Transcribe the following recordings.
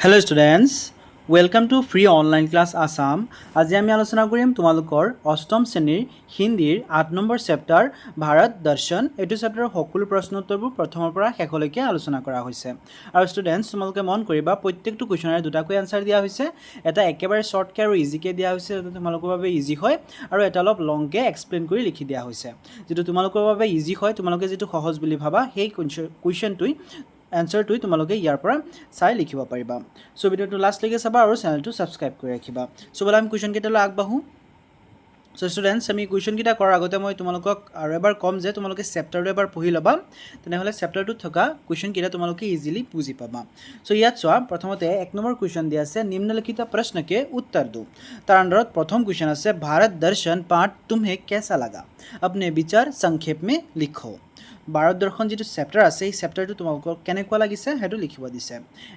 Hello students welcome to free online class Assam. आज आम आलोचना करिम तुमालोकर अष्टम श्रेणीर हिंदीर 8 নম্বৰ চেপ্টাৰ भारत दर्शन এইটো চেপ্টাৰৰ সকলো প্ৰশ্ন উত্তৰবোৰ প্ৰথমৰ পৰা শেষলৈকে আলোচনা কৰা হৈছে। আৰু স্টুডেন্টস তোমালোকে মন কৰিবা প্ৰত্যেকটো কোৱেশ্যনৰ দুটাকৈ আনসাৰ দিয়া হৈছে, এটা একেবাৰে শৰ্টকে আৰু ইজিকে দিয়া হৈছে যাতে তোমালোকৰ বাবে ইজি হয়, আৰু এটা অলপ লংকে এক্সপ্লেইন কৰি লিখি দিয়া হৈছে। যেটো তোমালোকৰ বাবে ইজি হয়, তোমালোকে যেটো সহজ বুলি ভাবা সেই কুৱেশ্যনটোই এনসাৰটো তোমালোকে ইয়াৰ পৰা চাই লিখিব পাৰিবা। সো ভিডিওটো লাষ্টলৈকে চাবা আৰু চেনেলটো সাবস্ক্ৰাইব কৰি ৰাখিবা। সো বলা আমি কুৱেশ্যন কেইটালৈ আগবাঢ়ো। সো স্টুডেন্টস আমি কুৱেশ্যন কেইটা কৰাৰ আগতে মই তোমালোকক আৰু এবাৰ কম যে তোমালোকে চেপ্টাৰটো এবাৰ পঢ়ি ল'বা, তেনেহ'লে চেপ্টাৰটোত থকা কুৱেশ্যন কেইটা তোমালোকে ইজিলি বুজি পাবা। সো ইয়াত চোৱা, প্ৰথমতে 1 নম্বৰ কুৱেশ্যন দিয়া আছে নিম্নলিখিত प्रश्न के उत्तर दो। তাৰ আণ্ডাৰত প্ৰথম কুৱেশ্যন আছে भारत दर्शन पाठ तुम्हें कैसा लगा, अपने विचार संक्षेप में लिखो। भारत दर्शन जी चैप्टर आसे चैप्टर तुम्हारा केनेकुआ लगिसे हेतु लिखिब दिसे।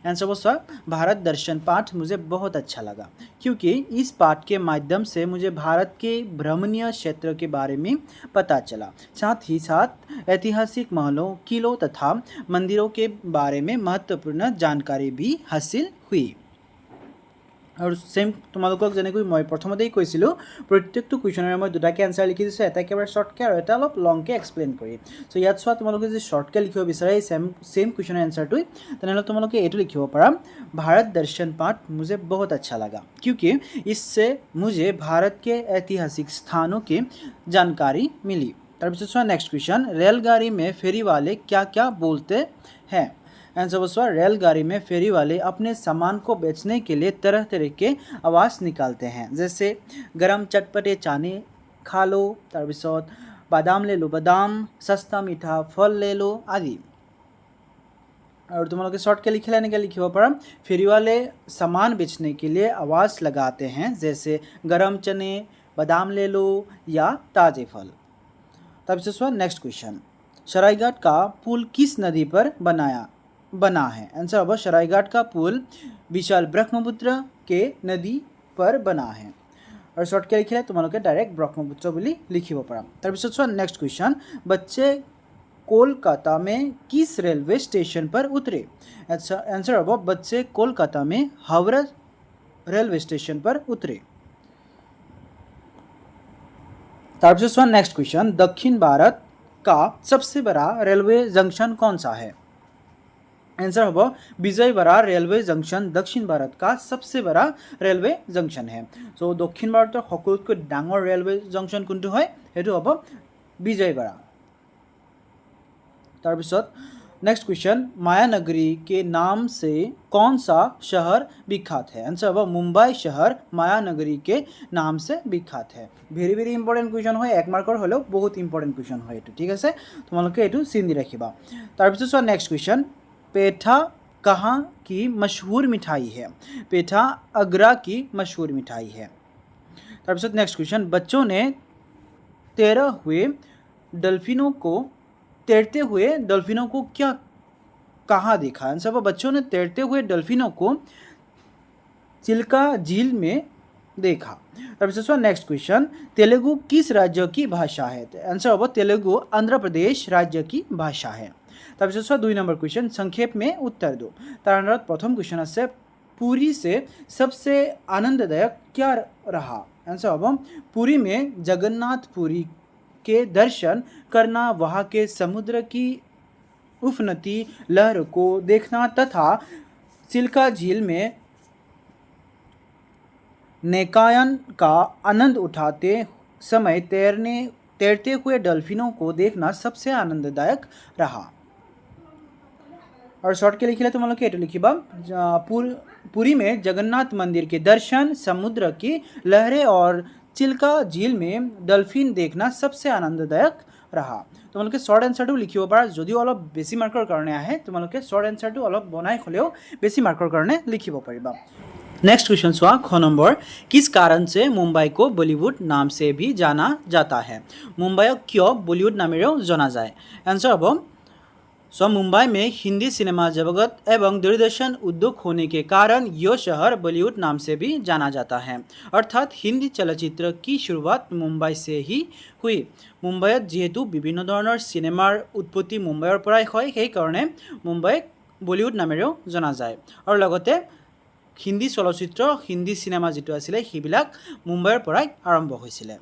आंसर बसवा भारत दर्शन पाठ मुझे बहुत अच्छा लगा क्योंकि इस पाठ के माध्यम से मुझे भारत के भ्रमणीय क्षेत्र के बारे में पता चला, साथ ही साथ ऐतिहासिक महलों, किलों तथा मंदिरों के बारे में महत्वपूर्ण जानकारी भी हासिल हुई। और सेम तुम्हारोक जेनेक मैं प्रथमते कैसिलो प्रत्येकटो कुवेश्चनरे मैं दुटाके आंसार लिखि दिसो, एटा एकेबारे शर्टके और एटा अलप लंगके एक्सप्लेन करी। सो यात चोवा तुम्हालोके जे शर्टके लिखिब बिचारे सेम कुवेश्चनर आंसारटो तेनेह'ले तुम्हालोके एटु लिखिब पारा भारत दर्शन पाठ मुझे बहुत अच्छा लगा क्योंकि इससे मुझे भारत के ऐतिहासिक स्थानों की जानकारी मिली। तार पिছত चोवा नेक्स्ट क्वेश्चन, रेलगाड़ी में फेरी वाले क्या क्या बोलते हैं। आंसर बसवा रेलगाड़ी में फेरी वाले अपने सामान को बेचने के लिए तरह तरह के आवाज़ निकालते हैं, जैसे गरम चटपटे चाने खा लो, तार पिছত बादाम ले लो बादाम, सस्ता मीठा फल ले लो आदि। और तुम लोग शॉर्ट के लिखे लेने के लिखिब पारा फेरी वाले सामान बेचने के लिए आवाज़ लगाते हैं, जैसे गरम चने, बादाम ले लो या ताज़े फल। तार पिছত नेक्स्ट क्वेश्चन, सरायघाट का पुल किस नदी पर बना है। आंसर अब सरायघाट का पुल विशाल ब्रह्मपुत्र के नदी पर बना है। और शॉर्ट के लिखे तुम लोग डायरेक्ट ब्रह्मपुत्र बोली लिखिब पारा। तार पिছত नेक्स्ट क्वेश्चन, बच्चे कोलकाता में किस रेलवे स्टेशन पर उतरे। अच्छा आंसर अब बच्चे कोलकाता में हावड़ा रेलवे स्टेशन पर उतरे। तार पिছত नेक्स्ट क्वेश्चन, दक्षिण भारत का सबसे बड़ा रेलवे जंक्शन कौन सा है। आंसर होगा विजयवाड़ा रेलवे जंक्शन दक्षिण भारत का सबसे बड़ा रेलवे जंक्शन है। सो दक्षिण भारतर सकलोतকৈ डाঙৰ रेलवे जंक्शन कोनটো হয় हेतु হ'ব विजयवाड़ा। तार पिছত नेक्स्ट क्वेश्चन, मायानगरी के नाम से कौन सा शहर विख्यात है। आंसर होगा मुंबई शहर मायानगरी के नाम से विख्यात है। भेरी भेरी इम्पर्टेन्ट क्वेश्चन है, 1 मार्कर हलो बहुत इम्पर्टेन्ट क्वेश्चन है ये, ठीक है तुम्हारे ये चिन दी रखा। तार पिছত नेक्स्ट क्वेश्चन, पेठा कहाँ की मशहूर मिठाई है। पेठा आगरा की मशहूर मिठाई है। तार पिছত नेक्स्ट क्वेश्चन, बच्चों ने तैरते हुए डल्फिनों को क्या कहाँ देखा। आंसर बच्चों ने तैरते हुए डल्फिनों को चिल्का झील में देखा। तार पिছত नेक्स्ट क्वेश्चन, तेलुगु किस राज्य की भाषा है। आंसर होगा तेलुगु आंध्र प्रदेश राज्य की भाषा है। तार पिছত 2 नंबर क्वेश्चन, संक्षेप में उत्तर दो। तार अंदर प्रथम क्वेश्चन আছে पुरी से सबसे आनंददायक क्या रहा। आंसर होगा पुरी में जगन्नाथपुरी के दर्शन करना, वहाँ के समुद्र की उफनती लहर को देखना तथा चिल्का झील में नौकायन का आनंद उठाते समय तैरते हुए डल्फिनों को देखना सबसे आनंददायक रहा। और शॉर्ट के लिखिले तुम लोग ये लिखिबा पुरी में जगन्नाथ मंदिर के दर्शन, समुद्र की लहरें और चिल्का झील में डल्फिन देखना सबसे आनंददायक रहा। तुम लोग शॉर्ट आंसर लिखिब पारा, जदिও अलप बेसि मार्कर कारण आए तुम लोग शॉर्ट आंसर अलप बनाई हलेও बेसि मार्कर कारण लिखिब पारिबा। नेक्स्ट क्वेश्चन सुआ ख नम्बर, किस कारण से मुंबई को बॉलीवुड नाम से भी जाना जाता है। मुंबई क्यों बॉलीवुड नामेरेও जाना जाए। आंसर हम मुंबई में हिंदी सिनेमा जगत एवं दूरदर्शन उद्योग होने के कारण यह शहर बॉलीवुड नाम से भी जाना जाता है, अर्थात हिंदी चलचित्र की शुरुआत मुंबई से ही हुई। मुंबईत जेहेतु विभिन्न धৰণৰ सिनेमार उत्पत्ति मुंबईर पৰাই হয়, সেই কাৰণে मुंबई बॉलीवुड नामेरेও जाना जाए। और लगते হিন্দী চলচ্চিত্ৰ হিন্দী চিনেমা যিটো আছিলে সেইবিলাক মুম্বাইৰ পৰাই আৰম্ভ হৈছিলে।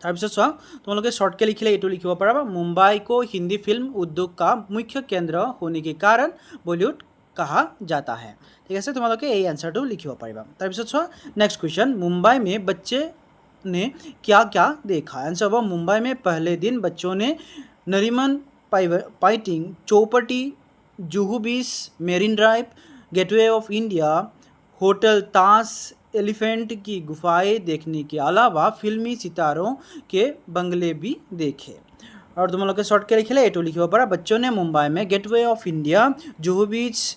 তাৰপিছত চোৱা তোমালোকে শ্বৰ্টকৈ লিখিলে এইটো লিখিব পাৰা মুম্বাই को हिंदी फिल्म उद्योग का मुख्य केंद्र होने के कारण बॉलीवुड कहा जाता है। ठीक है तुम्हारे ये आंसर लिखिब पारिबा। তাৰপিছত চোৱা नेक्स्ट क्वेश्चन मुंबई में बच्चे ने क्या क्या देखा। आंसर होगा मुंबई में पहले दिन बच्चों ने Nariman Point Chowpatty Juhu Beach Marine Drive Gateway of India hotel Taj Elephant की गुफाएं देखने के अलावा फिल्मी सितारों के बंगले भी देखे। और तुम लोग शॉर्ट के लिखिले ये लिखिब पारा बच्चों ने मुंबई में gateway of India Juhu beach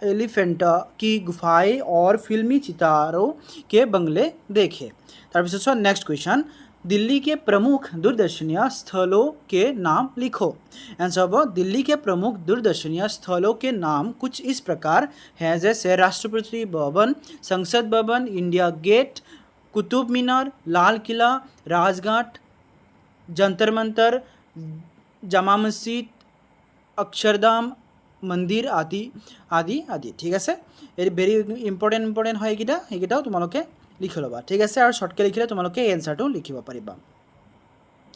elephant की गुफाएं और फिल्मी सितारों के बंगले देखे। तरह नेक्स्ट क्वेश्चन दिल्ली के प्रमुख दूरदर्शनीय स्थलों के नाम लिखो। आंसर होगा दिल्ली के प्रमुख दूरदर्शनीय स्थलों के नाम कुछ इस प्रकार हैं जैसे राष्ट्रपति भवन संसद भवन इंडिया गेट कुतुब मीनार लाल किला राजघाट जंतर मंतर जामा मस्जिद अक्षरधाम मंदिर आदि आदि आदि। ठीक है ये भेरी इम्पर्टेन्ट है এইকেইটাও তোমালোকে লিখি ল'বা। ঠিক আছে আৰু শ্বৰ্টকৈ লিখিলে তোমালোকে এই এনসাৰটো লিখিব পাৰিবা।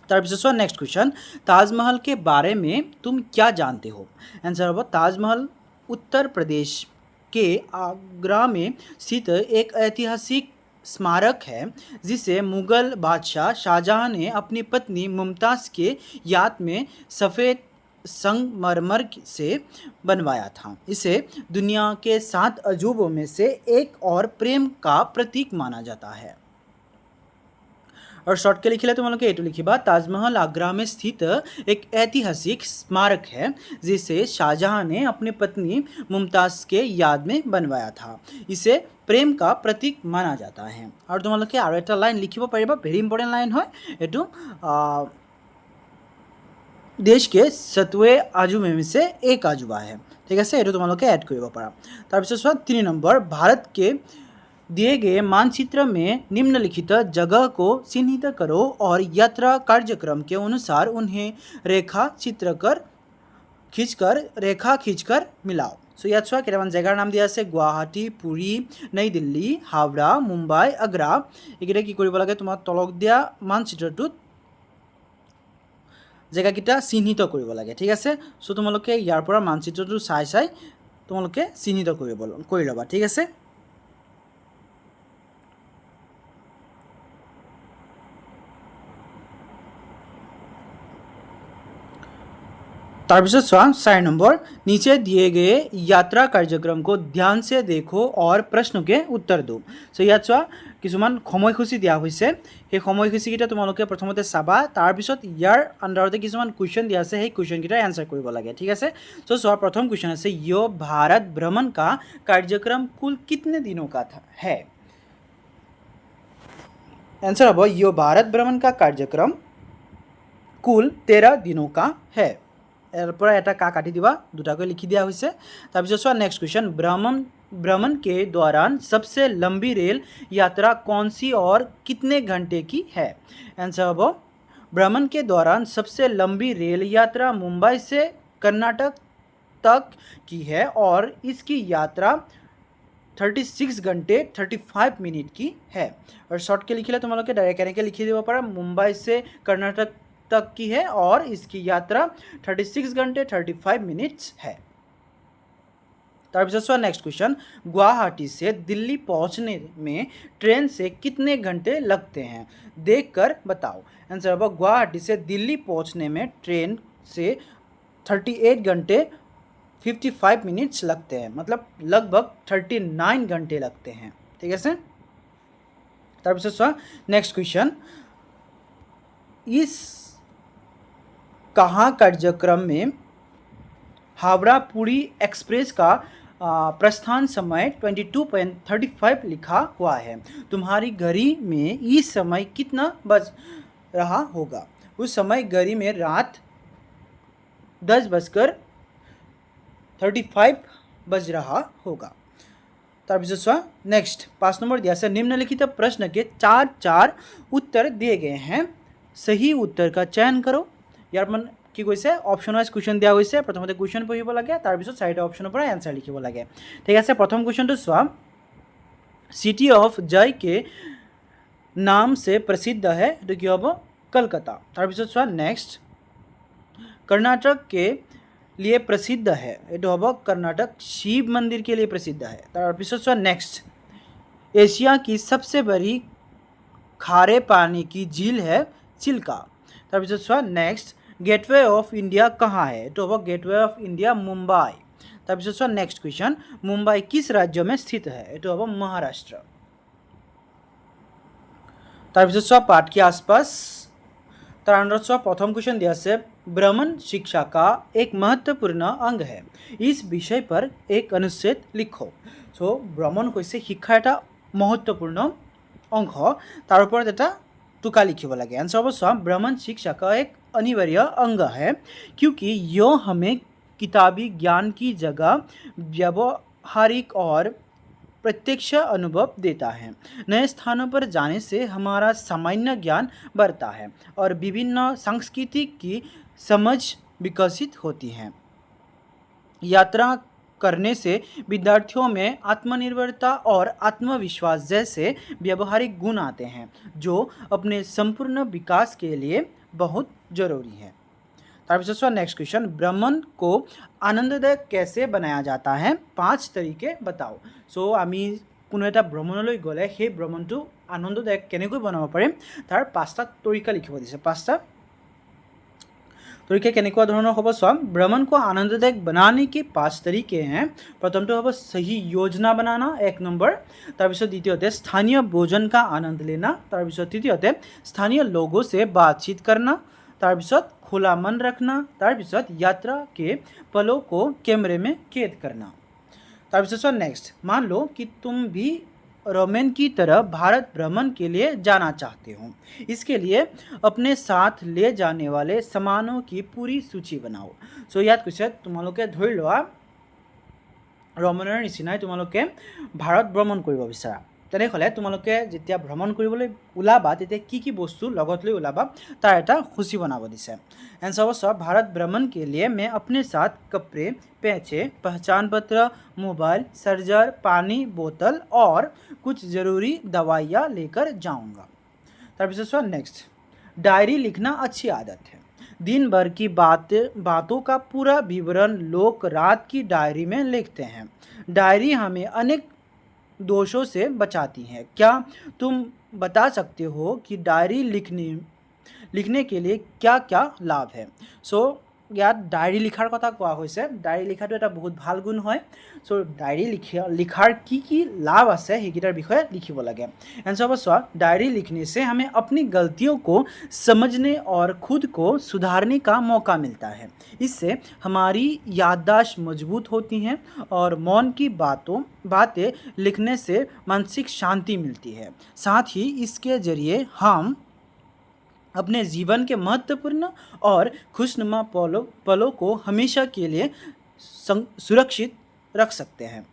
তাৰপিছত চোৱা नेक्स्ट क्वेश्चन ताजमहल के बारे में तुम क्या जानते हो। आंसर होगा ताजमहल उत्तर प्रदेश के आगरा में स्थित एक ऐतिहासिक स्मारक है जिसे मुग़ल बादशाह शाहजहां ने अपनी पत्नी मुमताज़ के याद में सफ़ेद संगमरमर से बनवाया था। इसे दुनिया के 7 अजूबों में से एक और प्रेम का प्रतीक माना जाता है। और शॉर्ट के लिखिले तुम लोग ये लिखिबा ताजमहल आगरा में स्थित एक ऐतिहासिक स्मारक है जिसे शाहजहां ने अपनी पत्नी मुमताज़ के याद में बनवाया था। इसे प्रेम का प्रतीक माना जाता है। और तुम लोग और एक लाइन लिखिब पारिबा भेरी इम्पर्टेन्ट लाइन है ये देश के 7वें आजुबे में से एक आजुबा है। ठीक है ये तुम लोग एड कर पारा। तरह 3 नंबर भारत के दिए गए मानचित्र में निम्नलिखित जगह को चिन्हित करो और यात्रा कार्यक्रम के अनुसार उन्हें रेखा खींचकर मिलाओ। सो याद चुआ केटामान जगार नाम दिया আছে गुवाहाटी पुरी नई दिल्ली हावड़ा मुम्बाई आग्रा এইকেইটা কি কৰিব লাগে তোমাৰ তলক দিয়া মানচিত্ৰটোত জেগাকেইটা চিহ্নিত কৰিব লাগে। ঠিক আছে সো তোমালোকে ইয়াৰ পৰা মানচিত্ৰটো চাই চাই তোমালোকে চিহ্নিত কৰি ল'বা। ঠিক আছে तरह 4 नंबर नीचे दिए गए यात्रा कार्यक्रम को ध्यान से देखो और प्रश्न के उत्तर दो। सो याद चुआ किछुमान সময়সূচী দিয়া হৈছে সেই সময়সূচীকেইটা তোমালোকে প্ৰথমতে চাবা তাৰপিছত ইয়াৰ আন্ডাৰতে কিছুমান কুৱেশ্যন দিয়া আছে সেই কুৱেশ্যনকেইটা এনসাৰ কৰিব লাগে। ঠিক আছে সো চোৱা প্ৰথম কুৱেশ্যন আছে यो भारत भ्रमण का कार्यक्रम कुल कितने दिनों का है। आंसर होगा यो भारत भ्रमण का कार्यक्रम कुल 13 दिनों का है। यार पर एटा का काटी दिबा दुटाকৈ लिखि दिया হৈছে। তাৰপিছত চোৱা नेक्स्ट क्वेश्चन भ्रमण के दौरान सबसे लंबी रेल यात्रा कौन सी और कितने घंटे की है। आंसर होगा भ्रमण के दौरान सबसे लंबी रेल यात्रा मुंबई से कर्नाटक तक की है और इसकी यात्रा 36 घंटे 35 मिनट की है। और शॉर्ट के लिखिले तुम लोग डायरेक्ट এনেকৈ लिखि দিব पारा मुंबई से कर्नाटक तक की है और इसकी यात्रा 36 घंटे 35 मिनट्स है। तरह नेक्स्ट क्वेश्चन गुवाहाटी से दिल्ली पहुंचने में ट्रेन से कितने घंटे लगते हैं देखकर बताओ। आंसर होगा गुवाहाटी से दिल्ली पहुंचने में ट्रेन से 38 घंटे 55 मिनट्स लगते हैं मतलब लगभग 39 घंटे लगते हैं। ठीक है तरह नेक्स्ट क्वेश्चन इस कहाँ कार्यक्रम में हावड़ा पुरी एक्सप्रेस का प्रस्थान समय 22:35 लिखा हुआ है। तुम्हारी घड़ी में इस समय कितना बज रहा होगा। उस समय घड़ी में रात 10:35 बज रहा होगा। तरह नेक्स्ट 5 नंबर दिया से निम्नलिखित प्रश्न के 4 उत्तर दिए गए हैं सही उत्तर का चयन करो। यार मन কি কৈছে অপশ্যন ৱাইজ কুৱেশ্যন দিয়া হৈছে প্ৰথমতে কুৱেশ্যন পঢ়িব লাগে তাৰপিছত চাৰিটা অপশ্যনৰ পৰা এনসাৰ লিখিব লাগে ঠিক আছে প্ৰথম কুৱেশ্যনটো চোৱা সিটি অফ জয় के नाम से प्रसिद्ध है तो কি হ'ব कलकत्ता তাৰপিছত চোৱা নেক্সট कर्नाटक के लिए प्रसिद्ध है ये হ'ব कर्नाटक शिव मंदिर के लिए प्रसिद्ध है তাৰপিছত চোৱা नेक्स्ट एशिया की सबसे बड़ी खारे पानी की झील है चिल्का তাৰপিছত চোৱা नेक्स्ट गेटवे ऑफ इंडिया कहाँ है तो হ'ব गेटवे ऑफ इंडिया मुंबई তাৰপিছত চোৱা नेक्स्ट क्वेश्चन मुंबई किस राज्य में स्थित है ये হ'ব महाराष्ट्र তাৰপিছত চোৱা पाठ के आसपास तर अंडर चुआ प्रथम क्वेश्चन दिया से भ्रमण शिक्षा का एक महत्वपूर्ण अंग है इस विषय पर एक अनुच्छेद लिखो सो भ्रमण হৈছে শিক্ষাৰ এটা महत्वपूर्ण अंग तार ऊपर এটা टुका लिखिब लगे आंसर হ'ব চোৱা भ्रमण शिक्षा का एक अनिवार्य अंग है क्योंकि यह हमें किताबी ज्ञान की जगह व्यावहारिक और प्रत्यक्ष अनुभव देता है नए स्थानों पर जाने से हमारा सामान्य ज्ञान बढ़ता है और विभिन्न संस्कृति की समझ विकसित होती है यात्रा करने से विद्यार्थियों में आत्मनिर्भरता और आत्मविश्वास जैसे व्यावहारिक गुण आते हैं जो अपने संपूर्ण विकास के लिए बहुत जरूरी है তাৰপিছত চোৱা नेक्स्ट क्वेश्चन भ्रमण को आनंददायक कैसे बनाया जाता है 5 तरीके बताओ सो आमी কোনো এটা ভ্ৰমণলৈ গ'লে সেই ভ্ৰমণটো আনন্দদায়ক কেনেকৈ বনাব পাৰিম তাৰ 5টা তৰিকা লিখিব দিছে 5টা तरीके केनेकुआ धৰণৰ হ'ব চোৱা भ्रमण को आनंददायक बनाने के 5 तरीके हैं प्रथमটো হ'ব सही योजना बनाना 1 नंबर তাৰপিছত দ্বিতীয়তে स्थानीय भोजन का आनंद लेना তাৰপিছত তৃতীয়তে स्थानीय लोगों से बातचीत करना তাৰপিছত खुला मन रखना তাৰপিছত यात्रा के पलों को कैमरे में कैद करना তাৰপিছত नेक्स्ट मान लो कि तुम भी रोमेन की तरह भारत भ्रमण के लिए जाना चाहते हो इसके लिए अपने साथ ले जाने वाले सामानों की पूरी सूची बनाओ सो याद কৈছে তোমালোকে ধৰি লোৱা ৰমনৰ নিচিনাই তোমালোকে ভাৰত ভ্ৰমণ কৰিব বিচাৰা তেনেহলে তোমালোকে যেতিয়া ভ্ৰমণ কৰিবলৈ ওলাবা তেতিয়া কি কি বস্তু লগত লৈ ওলাবা তাৰ এটা সূচী বনাব দিছে आंसर হ'ব भारत भ्रमण के लिए मैं अपने साथ कपड़े पैचे पहचान पत्र मोबाइल चार्जर पानी बोतल और कुछ ज़रूरी दवाइयाँ लेकर जाऊंगा तब नेक्स्ट डायरी लिखना अच्छी आदत है दिन भर की बातों का पूरा विवरण लोग रात की डायरी में लिखते हैं डायरी हमें अनेक दोषों से बचाती है क्या तुम बता सकते हो कि डायरी लिखने के लिए क्या क्या लाभ है सो ইয়াত ডায়েৰী লিখাৰ কথা কোৱা হৈছে ডায়েৰী লিখাটো এটা বহুত ভাল গুণ হয় সো ডায়েৰী লিখাৰ কি লাভ আছে সেইকেইটাৰ বিষয়ে লিখিব লাগে आंसर হ'ব চোৱা डायरी लिखने से हमें अपनी गलतियों को समझने और खुद को सुधारने का मौका मिलता है इससे हमारी याददाश्त मजबूत होती हैं और मौन की बातें लिखने से मानसिक शांति मिलती है साथ ही इसके जरिए हम अपने जीवन के महत्वपूर्ण और खुशनुमा पलों को हमेशा के लिए सुरक्षित रख सकते हैं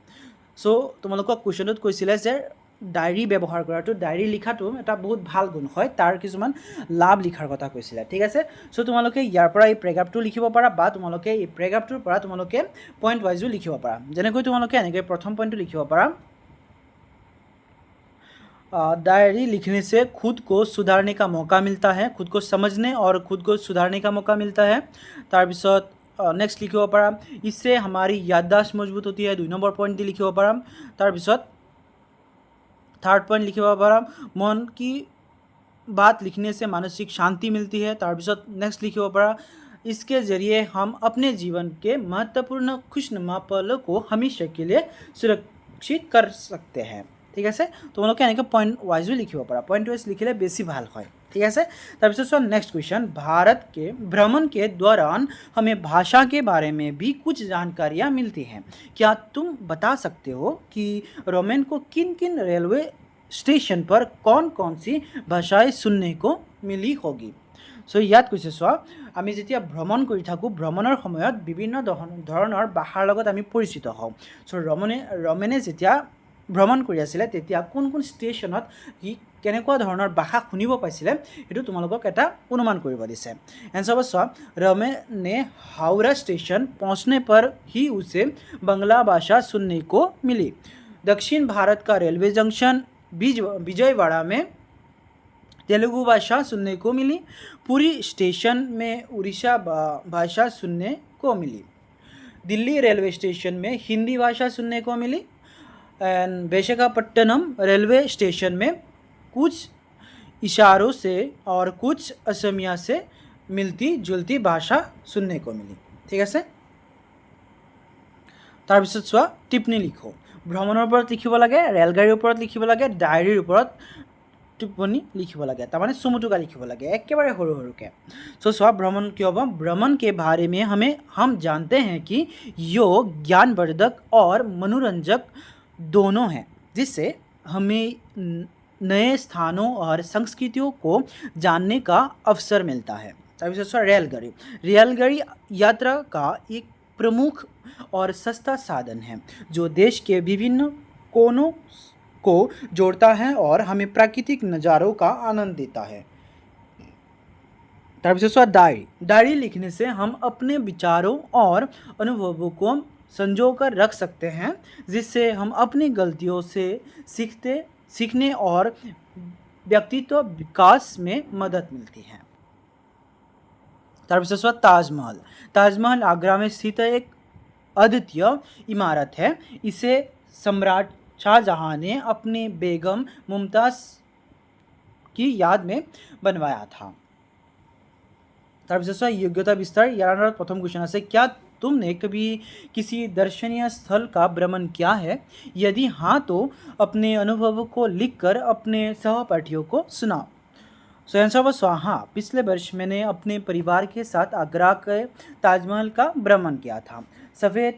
सो তোমালোকক কোৱেশ্যনত কৈছিলে যে ডায়েৰী ব্যৱহাৰ কৰাটো ডায়েৰী লিখাটো এটা বহুত ভাল গুণ হয় তাৰ কিছুমান লাভ লিখাৰ কথা কৈছিলে ঠিক আছে সো তোমালোকে ইয়াৰ পৰা এই প্ৰেগ্ৰাফটো লিখিব পাৰা বা তোমালোকে এই প্ৰেগ্ৰাফটোৰ পৰা তোমালোকে পইণ্ট ৱাইজো লিখিব পাৰা যেনেকৈ তোমালোকে এনেকৈ প্ৰথম পইণ্টটো লিখিব পাৰা डायरी लिखने से खुद को सुधारने का मौका मिलता है खुद को समझने और खुद को सुधारने का मौका मिलता है তাৰপিছত नेक्स्ट लिखिब पारा इससे हमारी याददाश्त मजबूत होती है 2 नंबर पॉइंट दी लिखिब पारा তাৰপিছত थर्ड पॉइंट लिखिब पारा मन की बात लिखने से मानसिक शांति मिलती है তাৰপিছত नेक्स्ट लिखिब पारा इसके जरिए हम अपने जीवन के महत्वपूर्ण खुशनुमा पलों को हमेशा के लिए सुरक्षित कर सकते हैं ठीक है তোমালোকে এনেকৈ পয়েন্ট ওয়াইজও লিখিব পাৰা পয়েন্ট ওয়াইজ লিখিলে বেছি ভাল হয় ठीक है তাৰপিছত नेक्स्ट क्वेश्चन भारत के भ्रमण के दौरान हमें भाषा के बारे में भी कुछ जानकारियाँ मिलती हैं क्या तुम बता सकते हो कि रोमेन को किन किन रेलवे स्टेशन पर कौन कौन सी भाषाएं सुनने को मिली होगी सो ইয়াত কৈছে চোৱা আমি যেতিয়া ভ্ৰমণ কৰি থাকোঁ ভ্ৰমণৰ সময়ত বিভিন্ন ধৰণৰ ভাষাৰ লগত আমি পৰিচিত হওঁ সো ৰমেনে যেতিয়া ভ্ৰমণ কৰি আছিলে তেতিয়া কোন কোন ষ্টেচনত সি কেনেকুৱা ধৰণৰ ভাষা শুনিব পাইছিলে সেইটো তোমালোকক এটা অনুমান কৰিব দিছে। एंसर बस रमे ने हावड़ा स्टेशन पहुंचने पर ही उसे बंगला भाषा सुनने को मिली। दक्षिण भारत का रेलवे जंक्शन विजयवाड़ा में तेलुगु भाषा सुनने को मिली। पूरी स्टेशन में उड़ीसा भाषा सुनने को मिली। दिल्ली रेलवे स्टेशन में हिंदी भाषा सुनने को मिली। एंड विशाखापट्टनम रेलवे स्टेशन में कुछ इशारों से और कुछ असमिया से मिलती जुलती भाषा सुनने को मिली। ठीक है, তাৰপিছত চোৱা টিপ্পনী লিখো। ভ্ৰমণৰ ওপৰত লিখিব লাগে, ৰেলগাড়ীৰ ওপৰত লিখিব লাগে, ডায়েৰীৰ ওপৰত टिप्पणी लिखिब लगे, तार चुमुटुका लिखिब लगे एकेबारे सरू सरूके। सो चुआ भ्रमण क्यों हम भ्रमण के बारे में हम जानते हैं कि यो ज्ञानवर्धक और मनोरंजक दोनों हैं, जिससे हमें नए स्थानों और संस्कृतियों को जानने का अवसर मिलता है। रेलगाड़ी, रेलगाड़ी यात्रा का एक प्रमुख और सस्ता साधन है जो देश के विभिन्न कोनों को जोड़ता है और हमें प्राकृतिक नज़ारों का आनंद देता है। डायरी, डायरी लिखने से हम अपने विचारों और अनुभवों को संजो कर रख सकते हैं, जिससे हम अपनी गलतियों से सीखने और व्यक्तित्व विकास में मदद मिलती है। ताजमहल, ताजमहल आगरा में स्थित एक अद्वितीय इमारत है। इसे सम्राट शाहजहां ने अपनी बेगम मुमताज़ की याद में बनवाया था। योग्यता विस्तार, यार प्रथम क्वेश्चन है, क्या तुमने कभी किसी दर्शनीय स्थल का भ्रमण किया है? यदि हाँ तो अपने अनुभवों को लिखकर अपने सहपाठियों को सुनाओ। सो आंसर बस हाँ, पिछले वर्ष मैंने अपने परिवार के साथ आगरा के ताजमहल का भ्रमण किया था। सफ़ेद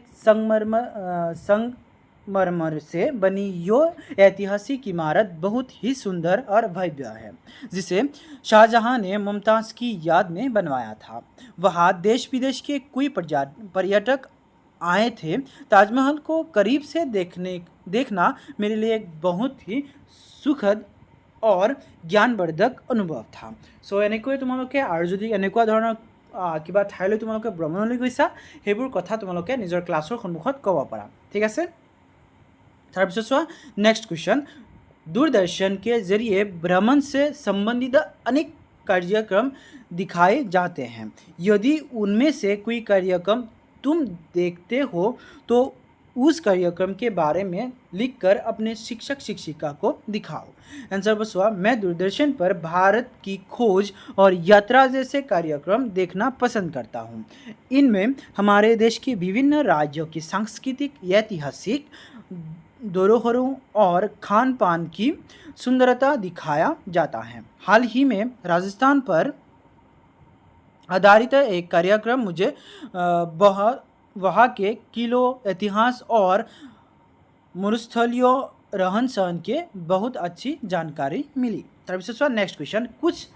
संगमरमर से बनी यो ऐतिहासिक इमारत बहुत ही सुंदर और भव्य है, जिसे शाहजहां ने मुमताज़ की याद में बनवाया था। वहाँ देश विदेश के कई पर्यटक आए थे। ताजमहल को करीब से देखना मेरे लिए एक बहुत ही सुखद और ज्ञानवर्धक अनुभव था। सो এনেকৈ তোমালোকে আৰু যদি এনেকুৱা ধৰণৰ কিবা ঠাইলৈ তোমালোকে ভ্ৰমণলৈ গৈছা সেইবোৰ কথা তোমালোকে নিজৰ ক্লাছৰ সন্মুখত ক'ব পাৰা। ঠিক আছে, তাৰপিছত চোৱা नेक्स्ट क्वेश्चन। दूरदर्शन के जरिए भ्रमण से संबंधित अनेक कार्यक्रम दिखाए जाते हैं। यदि उनमें से कोई कार्यक्रम तुम देखते हो तो उस कार्यक्रम के बारे में लिखकर अपने शिक्षक शिक्षिका को दिखाओ। आंसर बसवा, मैं दूरदर्शन पर भारत की खोज और यात्रा जैसे कार्यक्रम देखना पसंद करता हूँ। इनमें हमारे देश के विभिन्न राज्यों की सांस्कृतिक, ऐतिहासिक धरोहरों और खान पान की सुंदरता दिखाया जाता है। हाल ही में राजस्थान पर आधारित एक कार्यक्रम मुझे वहाँ के किलों, इतिहास और मरुस्थलीय रहन सहन के बहुत अच्छी जानकारी मिली। Next question. कुछ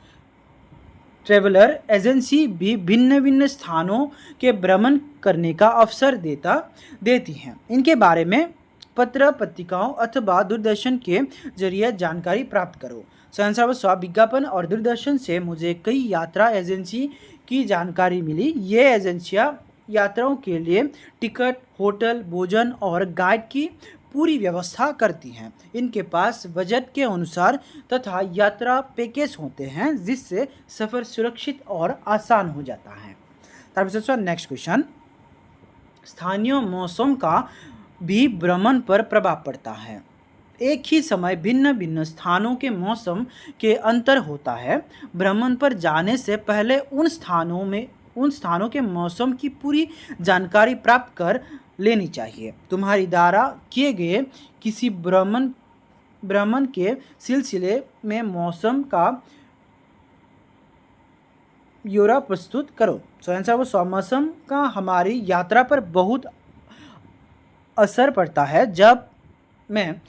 ट्रेवलर एजेंसी भी भिन्न भिन्न स्थानों के भ्रमण करने का अवसर देती हैं। इनके बारे में पत्र पत्रिकाओं अथवा दूरदर्शन के जरिए जानकारी प्राप्त करो। आंसर बस विज्ञापन और दूरदर्शन से मुझे कई यात्रा एजेंसी की जानकारी मिली। ये एजेंसियाँ यात्राओं के लिए टिकट, होटल, भोजन और गाइड की पूरी व्यवस्था करती हैं। इनके पास बजट के अनुसार तथा यात्रा पैकेज होते हैं, जिससे सफ़र सुरक्षित और आसान हो जाता है। Next question. स्थानीय मौसम का भी भ्रमण पर प्रभाव पड़ता है। एक ही समय भिन्न भिन्न स्थानों के मौसम के अंतर होता है। भ्रमण पर जाने से पहले उन स्थानों के मौसम की पूरी जानकारी प्राप्त कर लेनी चाहिए। तुम्हारी द्वारा किए गए किसी भ्रमण के सिलसिले में मौसम का ब्यौरा प्रस्तुत करो। आंसर वो मौसम का हमारी यात्रा पर बहुत असर पड़ता है। जब मैं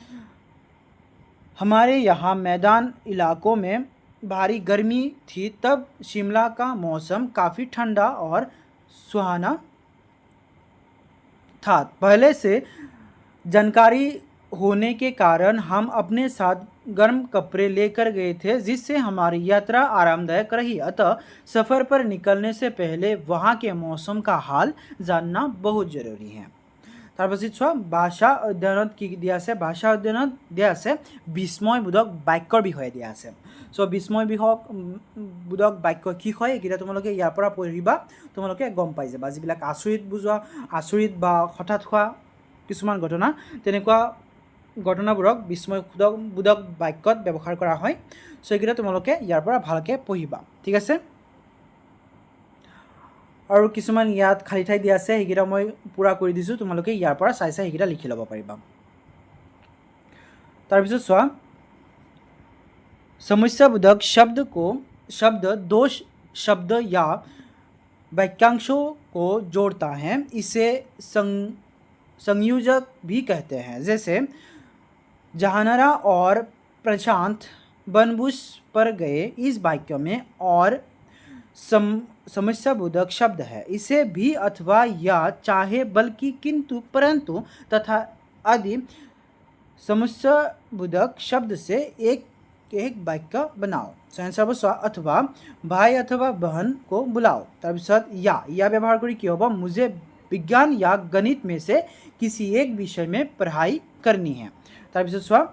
हमारे यहाँ मैदान इलाकों में भारी गर्मी थी, तब शिमला का मौसम काफ़ी ठंडा और सुहाना था। पहले से जानकारी होने के कारण हम अपने साथ गर्म कपड़े लेकर गए थे जिससे हमारी यात्रा आरामदायक रही। अतः सफ़र पर निकलने से पहले वहाँ के मौसम का हाल जानना बहुत ज़रूरी है। তাৰপাছত চোৱা ভাষা অধ্যয়নত কি দিয়া আছে ভাষা অধ্যয়নত দিয়া আছে বিস্ময়বোধক বাক্যৰ বিষয়ে দিয়া আছে। চ' বিস্ময়বোধক বাক্য কি হয় এইকেইটা তোমালোকে ইয়াৰ পৰা পঢ়িবা তোমালোকে গম পাই যাবা। যিবিলাক আচৰিত বুজোৱা আচৰিত বা হঠাৎ হোৱা কিছুমান ঘটনা তেনেকুৱা ঘটনাবোৰক বিস্ময়বোধক বাক্যত ব্যৱহাৰ কৰা হয়। চ' এইকেইটা তোমালোকে ইয়াৰ পৰা ভালকৈ পঢ়িবা, ঠিক আছে। আৰু কিছুমান ইয়াত খালী ঠাই দিয়া আছে সেইকেইটা মই পূৰা কৰি দিছোঁ, তোমালোকে ইয়াৰ পৰা চাই চাই সেইকেইটা লিখি ল'ব পাৰিবা। তাৰপিছত চোৱা समस्याबोधक शब्द दो शब्द या वाक्यांशों को जोड़ता है, इसे संयोजक भी कहते हैं। जैसे जहानरा और प्रशांत बनबूस पर गए, इस वाक्य में और समस्याबोधक शब्द है। इसे भी अथवा या चाहे बल्कि किंतु परंतु तथा आदि समस्याबोधक शब्द से एक वाक्य बनाओ। आंसर बस अथवा भाई अथवा बहन को बुलाओ। তাৰপিছত या व्यवहार करी कि होगा मुझे विज्ञान या गणित में से किसी एक विषय में पढ़ाई करनी है। তাৰপিছত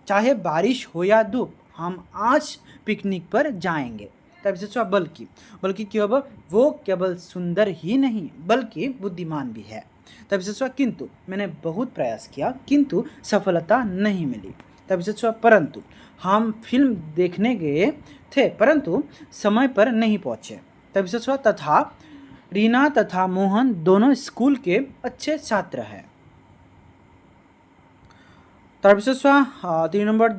चाहे बारिश हो या धूप हम आज पिकनिक पर जाएंगे। তাৰপিছত बल्कि कि होगा वो केवल सुंदर ही नहीं बल्कि बुद्धिमान भी है। তাৰপিছত किंतु मैंने बहुत प्रयास किया किंतु सफलता नहीं मिली। তাৰপিছত परंतु हम फिल्म देखने गए थे परंतु समय पर नहीं पहुँचे। তাৰপিছত तथा रीना तथा मोहन दोनों स्कूल के अच्छे छात्र हैं। তাৰপিছত 3 নম্বৰ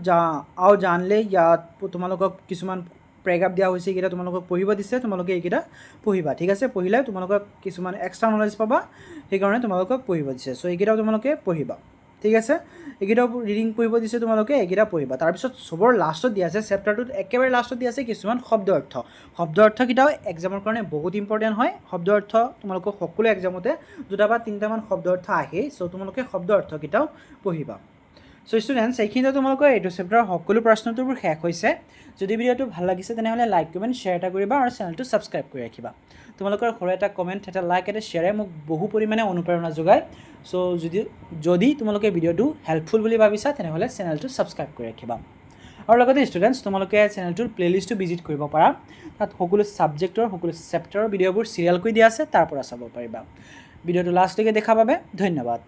आओ जान ले या তোমালোকক কিছুমান প্ৰেগাপ দিয়া হৈছে এইকেইটা তোমালোকক পঢ়িব দিছে, তোমালোকে এইকেইটা পঢ়িবা, ঠিক আছে। পঢ়িলে তোমালোকক কিছুমান এক্সট্ৰা নলেজ পাবা, সেইকাৰণে তোমালোকক পঢ়িব দিছে। চ' এইকেইটাও তোমালোকে পঢ়িবা, ঠিক আছে। এইকেইটাও ৰিডিং পঢ়িব দিছে তোমালোকে, এইকেইটা পঢ়িবা। তাৰপিছত চবৰ লাষ্টত দিয়া আছে চেপ্টাৰটোত একেবাৰে লাষ্টত দিয়া আছে কিছুমান শব্দ অৰ্থকেইটাও এক্সামৰ কাৰণে বহুত ইম্পৰ্টেণ্ট হয়। শব্দ অৰ্থ তোমালোকক সকলো এক্সামতে 2টা বা 3টামান শব্দ অৰ্থ আহেই। চ' তোমালোকে শব্দ অৰ্থকেইটাও পঢ়িবা। চ' ষ্টুডেণ্টছ এইখিনিতে তোমালোকৰ এইটো চেপ্টাৰৰ সকলো প্ৰশ্নোত্তৰবোৰ শেষ হৈছে। যদি ভিডিঅ'টো ভাল লাগিছে তেনেহ'লে লাইক কমেণ্ট শ্বেয়াৰ এটা কৰিবা আৰু চেনেলটো ছাবস্ক্ৰাইব কৰি ৰাখিবা। তোমালোকৰ সৰু এটা কমেণ্ট এটা লাইক এটা শ্বেয়াৰে মোক বহু পৰিমাণে অনুপ্ৰেৰণা যোগায়। চ' যদি তোমালোকে ভিডিঅ'টো হেল্পফুল বুলি ভাবিছা তেনেহ'লে চেনেলটো ছাবস্ক্ৰাইব কৰি ৰাখিবা। আৰু লগতে ষ্টুডেণ্টছ তোমালোকে চেনেলটোৰ প্লেলিষ্টটো ভিজিট কৰিব পাৰা, তাত সকলো ছাবজেক্টৰ সকলো চেপ্টাৰৰ ভিডিঅ'বোৰ চিৰিয়েল কৰি দিয়া আছে, তাৰ পৰা চাব পাৰিবা। ভিডিঅ'টো লাষ্টলৈকে দেখাৰ বাবে ধন্যবাদ।